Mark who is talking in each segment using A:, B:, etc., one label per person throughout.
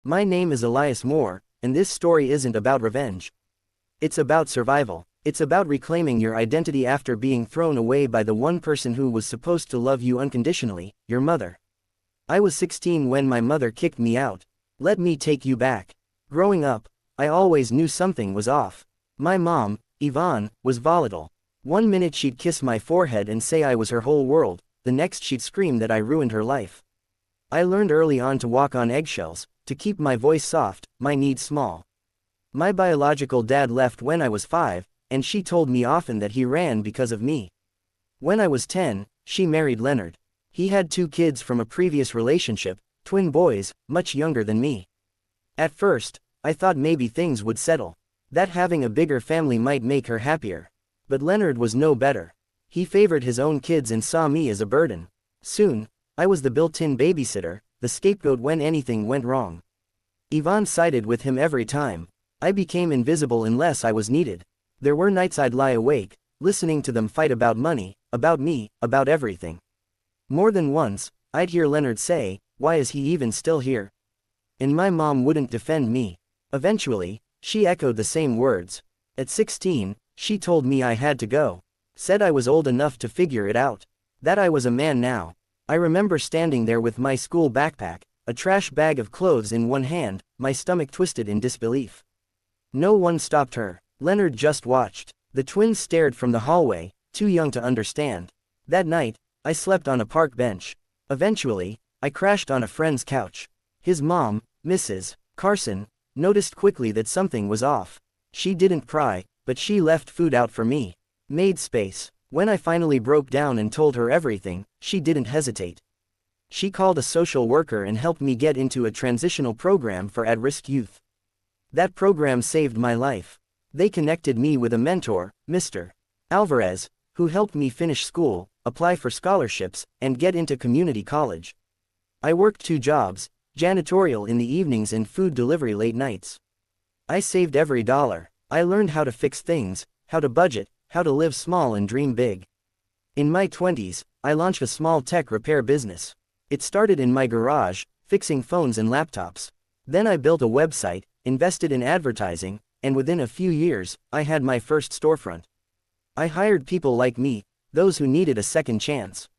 A: My name is Elias Moore, and this story isn't about revenge. It's about survival. It's about reclaiming your identity after being thrown away by the one person who was supposed to love you unconditionally, your mother. I was 16 when my mother kicked me out. Let me take you back. Growing up, I always knew something was off. My mom, Yvonne, was volatile. One minute she'd kiss my forehead and say I was her whole world, the next she'd scream that I ruined her life. I learned early on to walk on eggshells, to keep my voice soft, my needs small. My biological dad left when I was 5, and she told me often that he ran because of me. When I was 10, she married Leonard. He had 2 kids from a previous relationship, twin boys, much younger than me. At first, I thought maybe things would settle, that having a bigger family might make her happier. But Leonard was no better. He favored his own kids and saw me as a burden. Soon, I was the built-in babysitter, the scapegoat when anything went wrong. Yvonne sided with him every time. I became invisible unless I was needed. There were nights I'd lie awake, listening to them fight about money, about me, about everything. More than once, I'd hear Leonard say, "Why is he even still here?" And my mom wouldn't defend me. Eventually, she echoed the same words. At 16, she told me I had to go. Said I was old enough to figure it out. That I was a man now. I remember standing there with my school backpack, a trash bag of clothes in one hand, my stomach twisted in disbelief. No one stopped her. Leonard just watched. The twins stared from the hallway, too young to understand. That night, I slept on a park bench. Eventually, I crashed on a friend's couch. His mom, Mrs. Carson, noticed quickly that something was off. She didn't cry, but she left food out for me. Made space. When I finally broke down and told her everything, she didn't hesitate. She called a social worker and helped me get into a transitional program for at-risk youth. That program saved my life. They connected me with a mentor, Mr. Alvarez, who helped me finish school, apply for scholarships, and get into community college. I worked 2 jobs, janitorial in the evenings and food delivery late nights. I saved every dollar. I learned how to fix things, how to budget, how to live small and dream big. In my 20s, I launched a small tech repair business. It started in my garage, fixing phones and laptops. Then I built a website, invested in advertising, and within a few years, I had my first storefront. I hired people like me, those who needed a second chance.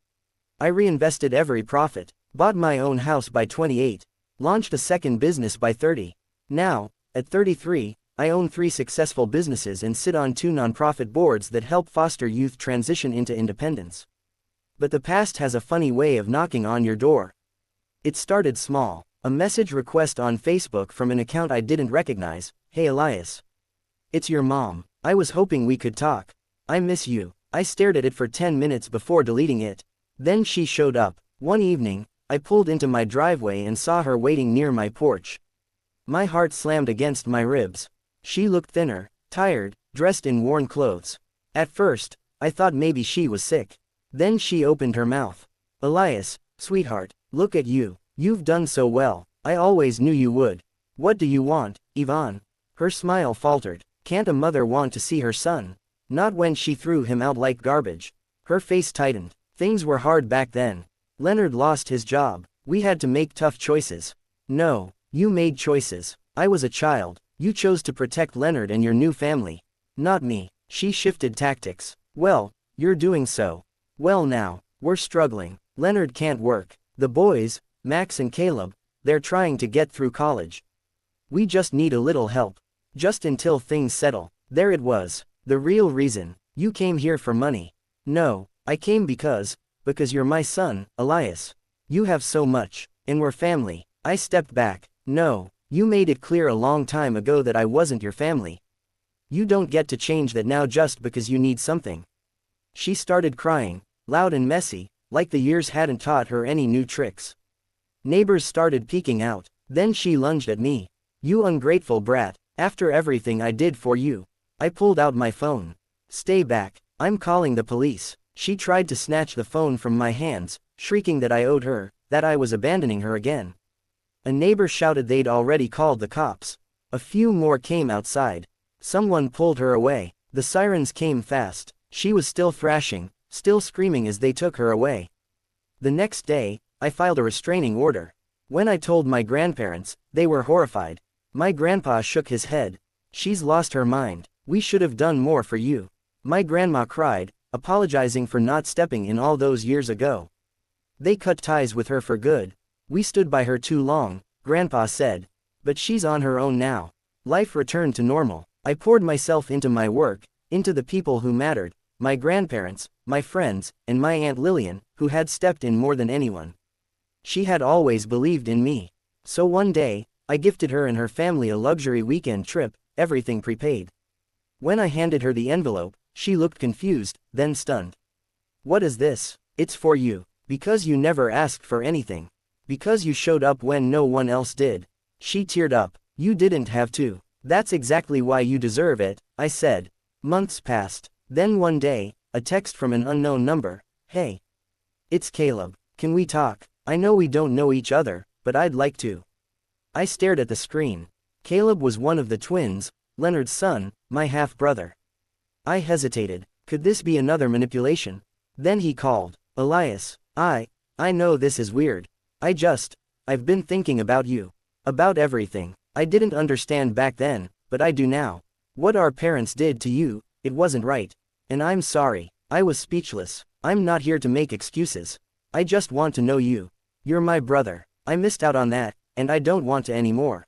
A: I reinvested every profit, bought my own house by 28, launched a second business by 30. Now, at 33, I own 3 successful businesses and sit on 2 nonprofit boards that help foster youth transition into independence. But the past has a funny way of knocking on your door. It started small. A message request on Facebook from an account I didn't recognize. "Hey Elias. It's your mom. I was hoping we could talk. I miss you." I stared at it for 10 minutes before deleting it. Then she showed up. One evening, I pulled into my driveway and saw her waiting near my porch. My heart slammed against my ribs. She looked thinner, tired, dressed in worn clothes. At first, I thought maybe she was sick. Then she opened her mouth. "Elias, sweetheart, look at you. You've done so well. I always knew you would. What do you want, Yvonne?" Her smile faltered. Can't a mother want to see her son? Not when she threw him out like garbage. Her face tightened. Things were hard back then. Leonard lost his job. We had to make tough choices. No, you made choices. I was a child. You chose to protect Leonard and your new family. Not me. She shifted tactics. Well, you're doing so. Well now, we're struggling. Leonard can't work. The boys, Max and Caleb, they're trying to get through college. We just need a little help. Just until things settle. There it was. The real reason. You came here for money. No, I came because you're my son, Elias. You have so much, and we're family. I stepped back. No, you made it clear a long time ago that I wasn't your family. You don't get to change that now just because you need something. She started crying, loud and messy, like the years hadn't taught her any new tricks. Neighbors started peeking out. Then she lunged at me. "You ungrateful brat, after everything I did for you." I pulled out my phone. "Stay back, I'm calling the police." She tried to snatch the phone from my hands, shrieking that I owed her, that I was abandoning her again. A neighbor shouted they'd already called the cops. A few more came outside. Someone pulled her away. The sirens came fast. She was still thrashing, still screaming as they took her away. The next day, I filed a restraining order. When I told my grandparents, they were horrified. My grandpa shook his head. She's lost her mind. We should have done more for you. My grandma cried, apologizing for not stepping in all those years ago. They cut ties with her for good. We stood by her too long, Grandpa said. But she's on her own now. Life returned to normal. I poured myself into my work, into the people who mattered, my grandparents, my friends, and my Aunt Lillian, who had stepped in more than anyone. She had always believed in me. So one day, I gifted her and her family a luxury weekend trip, everything prepaid. When I handed her the envelope, she looked confused, then stunned. What is this? It's for you. Because you never asked for anything. Because you showed up when no one else did. She teared up. You didn't have to. That's exactly why you deserve it, I said. Months passed. Then one day, a text from an unknown number. Hey. It's Caleb. Can we talk? I know we don't know each other, but I'd like to. I stared at the screen. Caleb was one of the twins, Leonard's son, my half-brother. I hesitated. Could this be another manipulation? Then he called. Elias. I know this is weird. I've been thinking about you. About everything. I didn't understand back then, but I do now. What our parents did to you, it wasn't right. And I'm sorry. I was speechless. I'm not here to make excuses. I just want to know you. You're my brother. I missed out on that, and I don't want to anymore.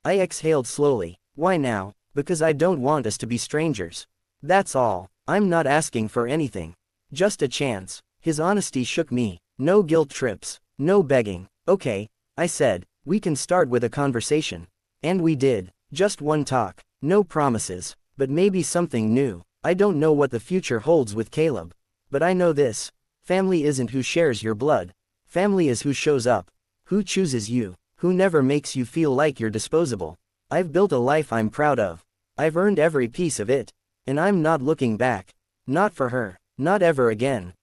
A: I exhaled slowly. Why now? Because I don't want us to be strangers. That's all. I'm not asking for anything. Just a chance. His honesty shook me. No guilt trips. No begging. Okay, I said, we can start with a conversation. And we did. Just one talk. No promises. But maybe something new. I don't know what the future holds with Caleb. But I know this. Family isn't who shares your blood. Family is who shows up. Who chooses you. Who never makes you feel like you're disposable. I've built a life I'm proud of. I've earned every piece of it. And I'm not looking back. Not for her. Not ever again.